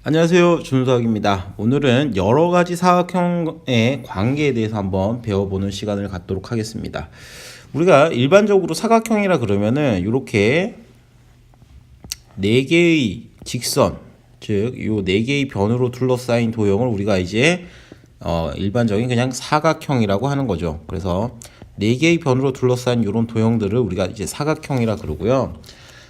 안녕하세요, 준수학입니다. 오늘은 여러 가지 사각형의 관계에 대해서 한번 배워보는 시간을 갖도록 하겠습니다. 우리가 일반적으로 사각형이라 그러면은 이렇게 네 개의 직선, 즉 요 네 개의 변으로 둘러싸인 도형을 우리가 이제 일반적인 그냥 사각형이라고 하는 거죠. 그래서 네 개의 변으로 둘러싸인 이런 도형들을 우리가 이제 사각형이라 그러고요.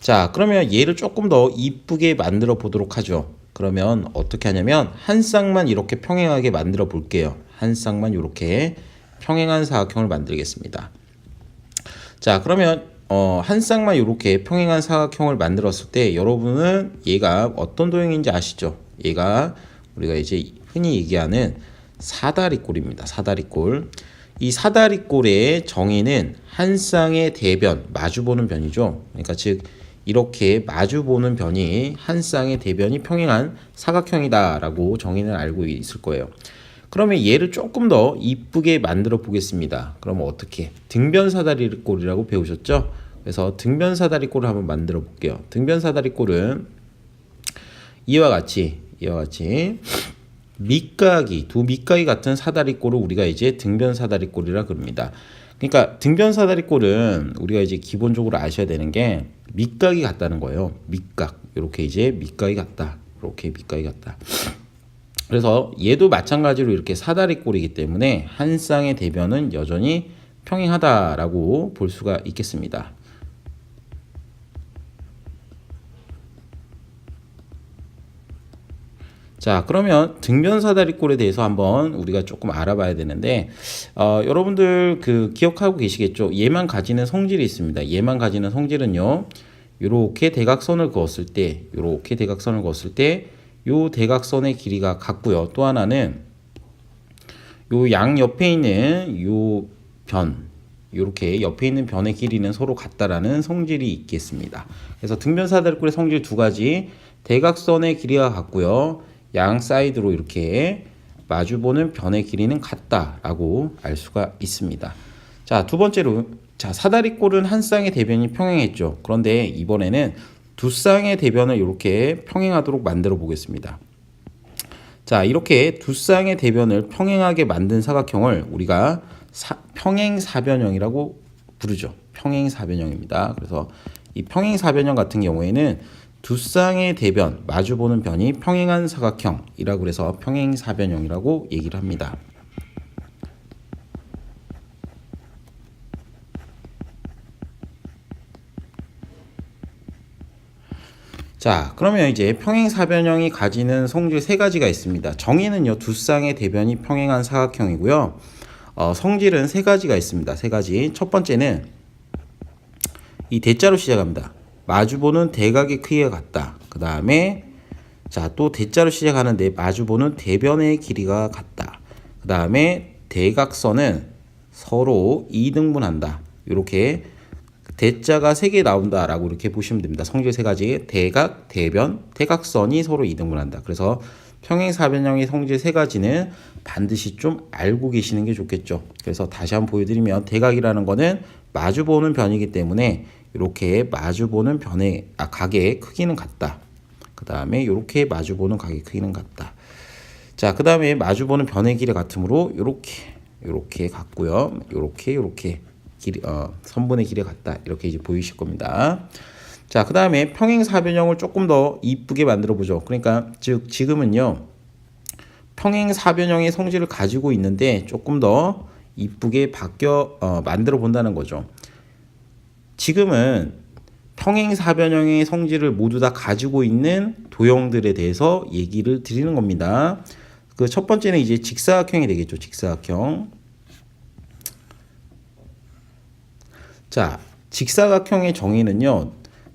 자, 그러면 얘를 조금 더 이쁘게 만들어 보도록 하죠. 그러면 어떻게 하냐면 한 쌍만 이렇게 평행하게 만들어 볼게요. 한 쌍만 이렇게 평행한 사각형을 만들겠습니다. 자, 그러면 한 쌍만 이렇게 평행한 사각형을 만들었을 때 여러분은 얘가 어떤 도형인지 아시죠? 얘가 우리가 이제 흔히 얘기하는 사다리꼴입니다. 사다리꼴. 이 사다리꼴의 정의는 한 쌍의 대변, 마주보는 변이죠. 그러니까 즉 이렇게 마주보는 변이 한 쌍의 대변이 평행한 사각형이다라고 정의는 알고 있을 거예요. 그러면 얘를 조금 더 이쁘게 만들어 보겠습니다. 그러면 어떻게? 등변사다리꼴이라고 배우셨죠? 그래서 등변사다리꼴을 한번 만들어 볼게요. 등변사다리꼴은 이와 같이 밑각이 두 밑각이 같은 사다리꼴을 우리가 이제 등변사다리꼴이라 그럽니다. 그러니까 등변사다리꼴은 우리가 이제 기본적으로 아셔야 되는 게 밑각이 같다는 거예요. 밑각. 이렇게 이제 밑각이 같다. 이렇게 밑각이 같다. 그래서 얘도 마찬가지로 이렇게 사다리꼴이기 때문에 한 쌍의 대변은 여전히 평행하다라고 볼 수가 있겠습니다. 자, 그러면 등변사다리꼴에 대해서 한번 우리가 조금 알아봐야 되는데 여러분들 그 기억하고 계시겠죠? 얘만 가지는 성질이 있습니다. 얘만 가지는 성질은요. 이렇게 대각선을 그었을 때 요 대각선의 길이가 같고요. 또 하나는 요 양 옆에 있는 요 변, 이렇게 옆에 있는 변의 길이는 서로 같다라는 성질이 있겠습니다. 그래서 등변사다리꼴의 성질 두 가지, 대각선의 길이가 같고요. 양 사이드로 이렇게 마주보는 변의 길이는 같다라고 알 수가 있습니다. 자, 두 번째로, 자, 사다리꼴은 한 쌍의 대변이 평행했죠. 그런데 이번에는 두 쌍의 대변을 이렇게 평행하도록 만들어 보겠습니다. 자, 이렇게 두 쌍의 대변을 평행하게 만든 사각형을 우리가 평행사변형이라고 부르죠. 평행사변형입니다. 그래서 이 평행사변형 같은 경우에는 두 쌍의 대변, 마주보는 변이 평행한 사각형이라고 해서 평행사변형이라고 얘기를 합니다. 자, 그러면 이제 평행사변형이 가지는 성질 세 가지가 있습니다. 정의는요, 두 쌍의 대변이 평행한 사각형이고요. 성질은 세 가지가 있습니다. 세 가지. 첫 번째는 이 대자로 시작합니다. 마주보는 대각의 크기가 같다. 그 다음에 자, 또 대자로 시작하는데 마주보는 대변의 길이가 같다. 그 다음에 대각선은 서로 2등분한다. 이렇게 대자가 3개 나온다라고 이렇게 보시면 됩니다. 성질 세 가지, 대각, 대변, 대각선이 서로 2등분한다. 그래서 평행사변형의 성질 세 가지는 반드시 좀 알고 계시는 게 좋겠죠. 그래서 다시 한번 보여드리면 대각이라는 거는 마주보는 변이기 때문에 이렇게 마주보는 변의 각의 크기는 같다. 그 다음에 이렇게 마주보는 각의 크기는 같다. 자, 그 다음에 마주보는 변의 길이 같으므로 이렇게 같고요. 이렇게 길이, 선분의 길이 같다. 이렇게 이제 보이실 겁니다. 자, 그 다음에 평행사변형을 조금 더 이쁘게 만들어 보죠. 그러니까 즉 지금은요, 평행사변형의 성질을 가지고 있는데 조금 더 이쁘게 만들어 본다는 거죠. 지금은 평행사변형의 성질을 모두 다 가지고 있는 도형들에 대해서 얘기를 드리는 겁니다. 그 첫 번째는 이제 직사각형이 되겠죠. 직사각형. 자, 직사각형의 정의는요,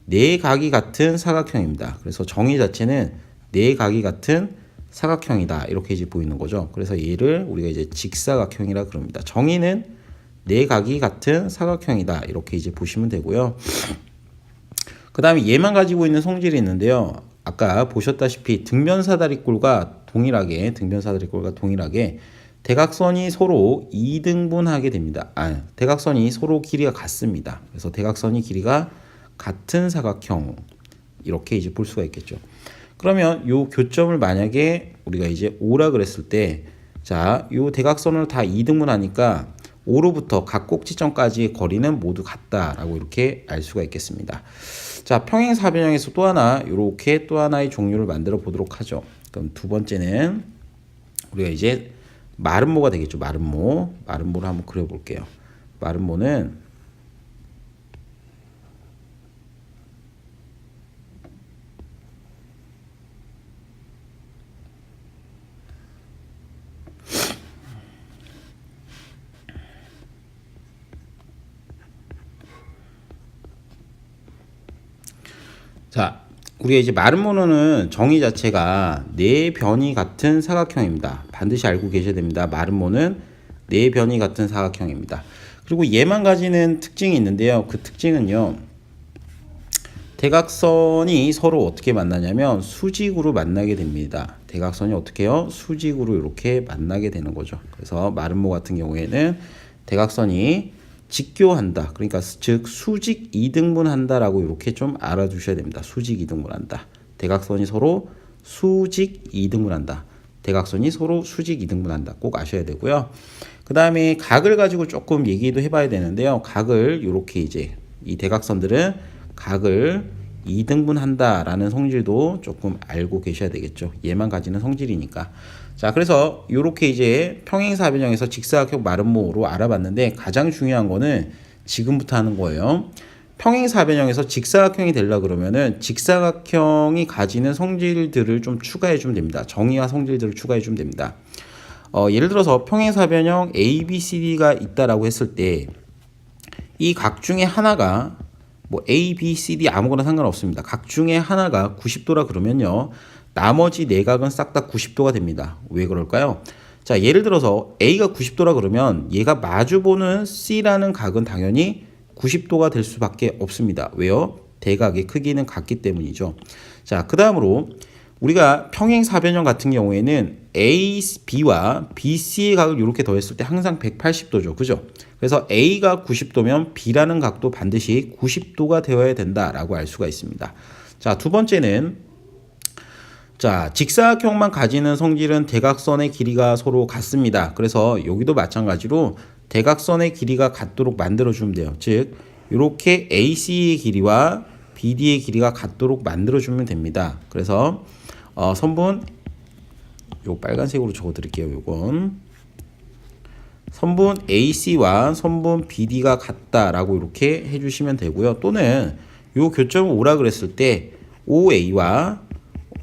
네 각이 같은 사각형입니다. 그래서 정의 자체는 네 각이 같은 사각형이다. 이렇게 이제 보이는 거죠. 그래서 얘를 우리가 이제 직사각형이라 그럽니다. 정의는 네 각이 같은 사각형이다. 이렇게 이제 보시면 되고요. 그 다음에 얘만 가지고 있는 성질이 있는데요. 아까 보셨다시피 등변사다리꼴과 동일하게 대각선이 서로 2등분하게 됩니다. 대각선이 서로 길이가 같습니다. 그래서 대각선이 길이가 같은 사각형, 이렇게 이제 볼 수가 있겠죠. 그러면 요 교점을 만약에 우리가 이제 O라 그랬을 때, 자, 요 대각선을 다 2등분 하니까 5로부터 각 꼭지점까지의 거리는 모두 같다라고 이렇게 알 수가 있겠습니다. 자, 평행사변형에서 또 하나, 이렇게 또 하나의 종류를 만들어 보도록 하죠. 그럼 두 번째는 우리가 이제 마름모가 되겠죠. 마름모. 마름모를 한번 그려볼게요. 마름모는 자, 우리가 이제 마름모노는 정의 자체가 네 변이 같은 사각형입니다. 반드시 알고 계셔야 됩니다. 마름모는 네 변이 같은 사각형입니다. 그리고 얘만 가지는 특징이 있는데요. 그 특징은요, 대각선이 서로 어떻게 만나냐면 수직으로 만나게 됩니다. 대각선이 어떻게 해요? 수직으로 이렇게 만나게 되는 거죠. 그래서 마름모 같은 경우에는 대각선이 직교한다. 그러니까 즉 수직 2등분 한다라고 이렇게 좀 알아두셔야 됩니다. 수직 2등분 한다. 대각선이 서로 수직 2등분 한다. 대각선이 서로 수직 2등분 한다. 꼭 아셔야 되고요. 그 다음에 각을 가지고 조금 얘기도 해봐야 되는데요. 각을 이렇게 이제 이 대각선들은 각을 2등분 한다라는 성질도 조금 알고 계셔야 되겠죠. 얘만 가지는 성질이니까. 자, 그래서 이렇게 이제 평행사변형에서 직사각형 마름모로 알아봤는데 가장 중요한 거는 지금부터 하는 거예요. 평행사변형에서 직사각형이 되려고 그러면은 직사각형이 가지는 성질들을 좀 추가해 주면 됩니다. 정의와 성질들을 추가해 주면 됩니다. 예를 들어서 평행사변형 A, B, C, D가 있다라고 했을 때 이 각 중에 하나가 뭐 A, B, C, D 아무거나 상관없습니다. 각 중에 하나가 90도라 그러면요, 나머지 네 각은 싹 다 90도가 됩니다. 왜 그럴까요? 자, 예를 들어서 A가 90도라 그러면 얘가 마주보는 C라는 각은 당연히 90도가 될 수밖에 없습니다. 왜요? 대각의 크기는 같기 때문이죠. 자, 그 다음으로 우리가 평행사변형 같은 경우에는 A, B와 B, C의 각을 이렇게 더했을 때 항상 180도죠. 그죠? 그래서 A가 90도면 B라는 각도 반드시 90도가 되어야 된다라고 알 수가 있습니다. 자, 두 번째는, 자, 직사각형만 가지는 성질은 대각선의 길이가 서로 같습니다. 그래서 여기도 마찬가지로 대각선의 길이가 같도록 만들어주면 돼요. 즉, 이렇게 AC의 길이와 BD의 길이가 같도록 만들어주면 됩니다. 그래서 선분, 요 빨간색으로 적어드릴게요. 요건 선분 AC와 선분 BD가 같다라고 이렇게 해주시면 되고요. 또는 요 교점을 O라 그랬을 때 OA와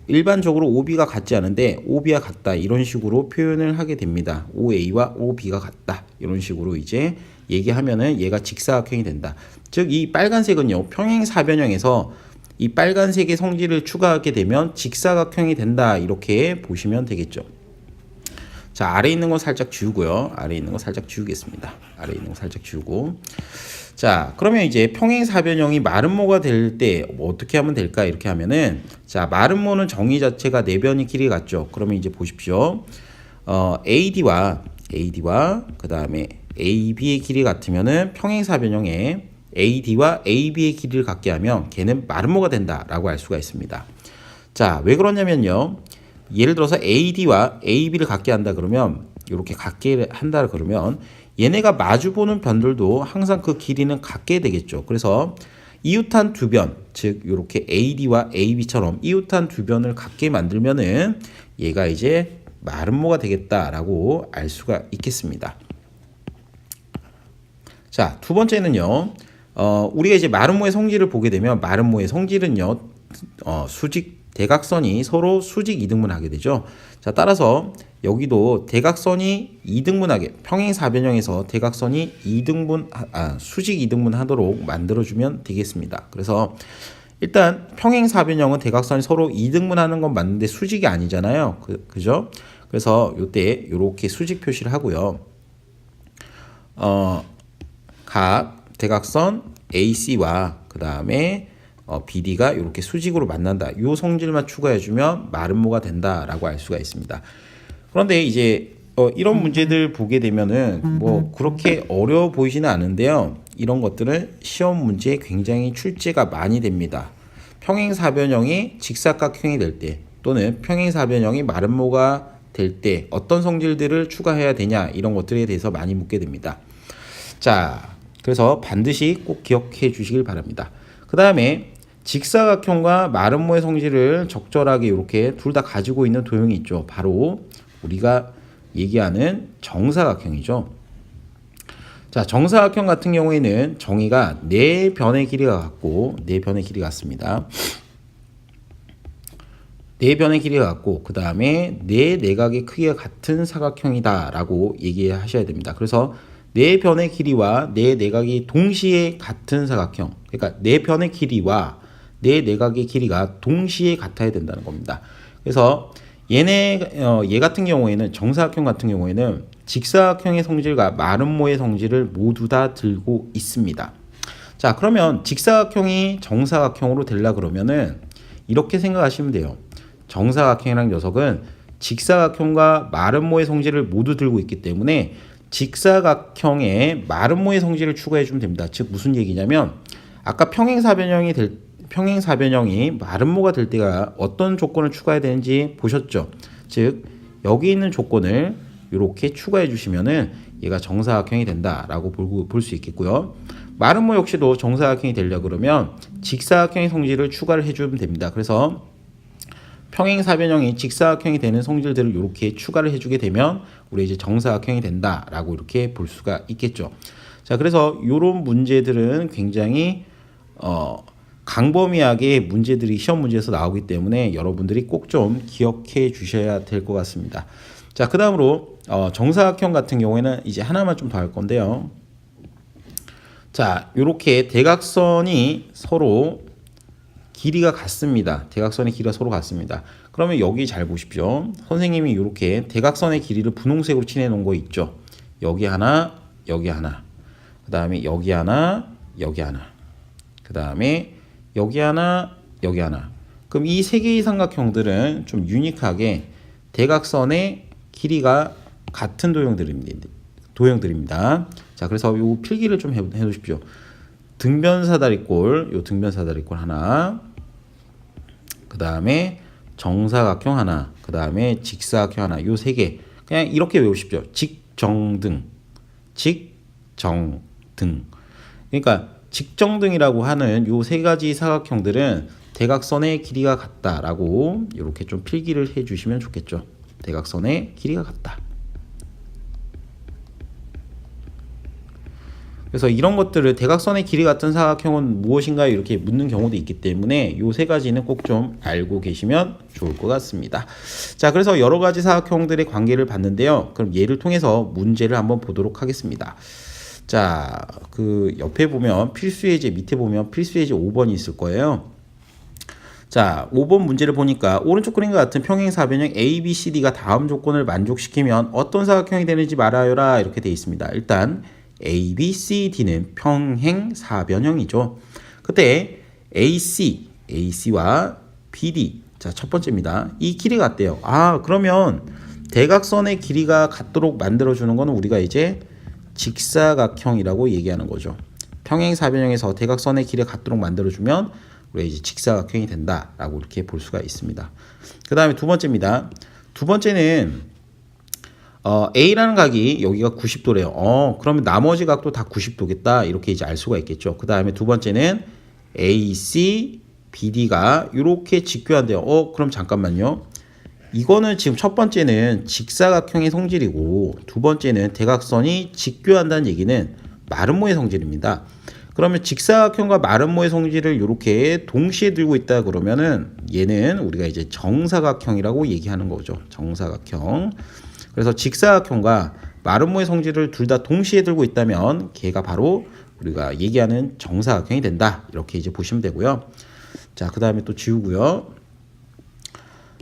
일반적으로 OB가 같지 않은데 OB와 같다 이런 식으로 표현을 하게 됩니다. OA와 OB가 같다 이런 식으로 이제 얘기하면은 얘가 직사각형이 된다. 즉 이 빨간색은요, 평행사변형에서 이 빨간색의 성질을 추가하게 되면 직사각형이 된다 이렇게 보시면 되겠죠. 자, 아래 있는 건 살짝 지우고요. 아래 있는 거 살짝 지우겠습니다. 아래 있는 거 살짝 지우고. 자, 그러면 이제 평행사변형이 마름모가 될 때 뭐 어떻게 하면 될까? 이렇게 하면은, 자, 마름모는 정의 자체가 네 변이 길이 같죠. 그러면 이제 보십시오. AD와 그 다음에 AB의 길이 같으면은 평행사변형에 AD와 AB의 길이를 같게 하면 걔는 마름모가 된다라고 알 수가 있습니다. 자, 왜 그러냐면요, 예를 들어서 AD와 AB를 같게 한다 그러면, 이렇게 같게 한다 그러면 얘네가 마주보는 변들도 항상 그 길이는 같게 되겠죠. 그래서 이웃한 두 변, 즉 이렇게 AD와 AB처럼 이웃한 두 변을 같게 만들면은 얘가 이제 마름모가 되겠다라고 알 수가 있겠습니다. 자, 두 번째는요, 우리가 이제 마름모의 성질을 보게 되면 마름모의 성질은요, 대각선이 서로 수직 2등분 하게 되죠. 자, 따라서 여기도 대각선이 2등분하게, 평행사변형에서 대각선이 수직 2등분 하도록 만들어주면 되겠습니다. 그래서 일단 평행사변형은 대각선이 서로 2등분 하는 건 맞는데 수직이 아니잖아요. 그죠? 그래서 이때 이렇게 수직 표시를 하고요. 각 대각선 AC와 그 다음에 BD가 이렇게 수직으로 만난다. 이 성질만 추가해주면 마름모가 된다라고 알 수가 있습니다. 그런데 이제 이런 문제들 보게 되면은 뭐 그렇게 어려워 보이지는 않은데요. 이런 것들은 시험 문제에 굉장히 출제가 많이 됩니다. 평행사변형이 직사각형이 될 때, 또는 평행사변형이 마름모가 될 때 어떤 성질들을 추가해야 되냐 이런 것들에 대해서 많이 묻게 됩니다. 자, 그래서 반드시 꼭 기억해 주시길 바랍니다. 그 다음에 직사각형과 마름모의 성질을 적절하게 이렇게 둘 다 가지고 있는 도형이 있죠. 바로 우리가 얘기하는 정사각형이죠. 자, 정사각형 같은 경우에는 정의가 4변의 길이가 같고 4변의 길이가 같습니다. 4변의 길이가 같고 그 다음에 4내각의 크기가 같은 사각형이다 라고 얘기하셔야 됩니다. 그래서 4변의 길이와 4내각이 동시에 같은 사각형, 그러니까 4변의 길이와 4내각의 길이가 동시에 같아야 된다는 겁니다. 그래서 얘 같은 경우에는 정사각형 같은 경우에는 직사각형의 성질과 마름모의 성질을 모두 다 들고 있습니다. 자, 그러면 직사각형이 정사각형으로 되려 그러면은 이렇게 생각하시면 돼요. 정사각형이라는 녀석은 직사각형과 마름모의 성질을 모두 들고 있기 때문에 직사각형에 마름모의 성질을 추가해 주면 됩니다. 즉 무슨 얘기냐면 아까 평행사변형이 마름모가 될 때가 어떤 조건을 추가해야 되는지 보셨죠? 즉 여기 있는 조건을 이렇게 추가해 주시면은 얘가 정사각형이 된다라고 볼 수 있겠고요. 마름모 역시도 정사각형이 되려 그러면 직사각형의 성질을 추가를 해주면 됩니다. 그래서 평행사변형이 직사각형이 되는 성질들을 이렇게 추가를 해주게 되면 우리 이제 정사각형이 된다라고 이렇게 볼 수가 있겠죠. 자, 그래서 이런 문제들은 굉장히 광범위하게 문제들이 시험 문제에서 나오기 때문에 여러분들이 꼭 좀 기억해 주셔야 될 것 같습니다. 자, 그 다음으로 정사각형 같은 경우에는 이제 하나만 좀 더 할 건데요. 자, 이렇게 대각선이 서로 길이가 같습니다. 대각선의 길이가 서로 같습니다. 그러면 여기 잘 보십시오. 선생님이 이렇게 대각선의 길이를 분홍색으로 칠해 놓은 거 있죠. 여기 하나, 여기 하나. 그 다음에 여기 하나, 여기 하나. 그 다음에 여기 하나, 여기 하나. 그럼 이 세 개의 삼각형들은 좀 유니크하게 대각선의 길이가 같은 도형들입니다. 자, 그래서 요 필기를 좀 해 놓으십시오. 등변사다리꼴, 요 등변사다리꼴 하나. 그 다음에 정사각형 하나. 그 다음에 직사각형 하나. 요 세 개. 그냥 이렇게 외우십시오. 직정등. 직정등. 그러니까 직정등이라고 하는 요 세 가지 사각형들은 대각선의 길이가 같다라고 이렇게 좀 필기를 해 주시면 좋겠죠. 대각선의 길이가 같다. 그래서 이런 것들을 대각선의 길이 같은 사각형은 무엇인가 이렇게 묻는 경우도 있기 때문에 이 세 가지는 꼭 좀 알고 계시면 좋을 것 같습니다. 자, 그래서 여러 가지 사각형들의 관계를 봤는데요. 그럼 얘를 통해서 문제를 한번 보도록 하겠습니다. 자, 그 옆에 보면 필수예제, 밑에 보면 필수예제 5번이 있을 거예요. 자, 5번 문제를 보니까 오른쪽 그림과 같은 평행사변형 ABCD가 다음 조건을 만족시키면 어떤 사각형이 되는지 말하여라 이렇게 되어 있습니다. 일단 ABCD는 평행사변형이죠. 그때 AC와 BD, 자, 첫 번째입니다. 이 길이가 같대요. 아, 그러면 대각선의 길이가 같도록 만들어주는 거는 우리가 이제 직사각형이라고 얘기하는 거죠. 평행사변형에서 대각선의 길이가 같도록 만들어주면 우리가 이제 직사각형이 된다라고 이렇게 볼 수가 있습니다. 그 다음에 두 번째입니다. 두 번째는 A라는 각이 여기가 90도래요. 그러면 나머지 각도 다 90도겠다. 이렇게 이제 알 수가 있겠죠. 그 다음에 두 번째는 AC, BD가 이렇게 직교한대요. 그럼 잠깐만요. 이거는 지금 첫 번째는 직사각형의 성질이고 두 번째는 대각선이 직교한다는 얘기는 마름모의 성질입니다. 그러면 직사각형과 마름모의 성질을 이렇게 동시에 들고 있다 그러면은 얘는 우리가 이제 정사각형이라고 얘기하는 거죠. 정사각형. 그래서 직사각형과 마름모의 성질을 둘 다 동시에 들고 있다면 걔가 바로 우리가 얘기하는 정사각형이 된다. 이렇게 이제 보시면 되고요. 자, 그 다음에 또 지우고요.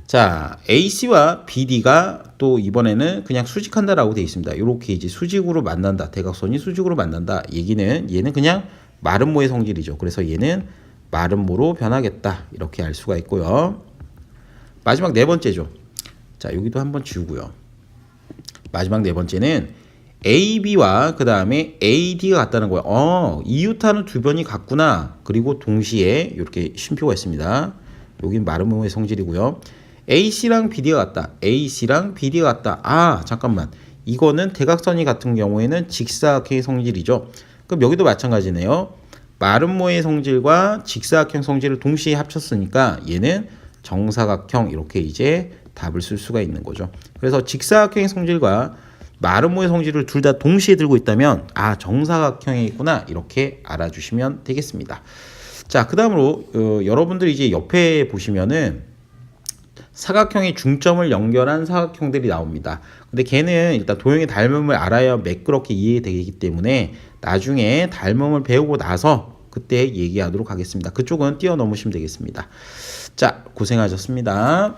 자, AC와 BD가 또 이번에는 그냥 수직한다라고 되어 있습니다. 이렇게 이제 수직으로 만난다. 대각선이 수직으로 만난다. 얘기는 얘는 그냥 마름모의 성질이죠. 그래서 얘는 마름모로 변하겠다. 이렇게 알 수가 있고요. 마지막 네 번째죠. 자, 여기도 한번 지우고요. 마지막 네 번째는 AB와 그 다음에 AD가 같다는 거예요. 이유타는 두 변이 같구나. 그리고 동시에 이렇게 쉼표가 있습니다. 여긴 마름모의 성질이고요. AC랑 BD가 같다. AC랑 BD가 같다. 아, 잠깐만. 이거는 대각선이 같은 경우에는 직사각형의 성질이죠. 그럼 여기도 마찬가지네요. 마름모의 성질과 직사각형 성질을 동시에 합쳤으니까 얘는 정사각형 이렇게 이제 답을 쓸 수가 있는 거죠. 그래서 직사각형의 성질과 마름모의 성질을 둘 다 동시에 들고 있다면 아, 정사각형이 있구나 이렇게 알아주시면 되겠습니다. 자, 그 다음으로 여러분들이 이제 옆에 보시면은 사각형의 중점을 연결한 사각형들이 나옵니다. 근데 걔는 일단 도형의 닮음을 알아야 매끄럽게 이해되기 때문에 나중에 닮음을 배우고 나서 그때 얘기하도록 하겠습니다. 그쪽은 뛰어넘으시면 되겠습니다. 자, 고생하셨습니다.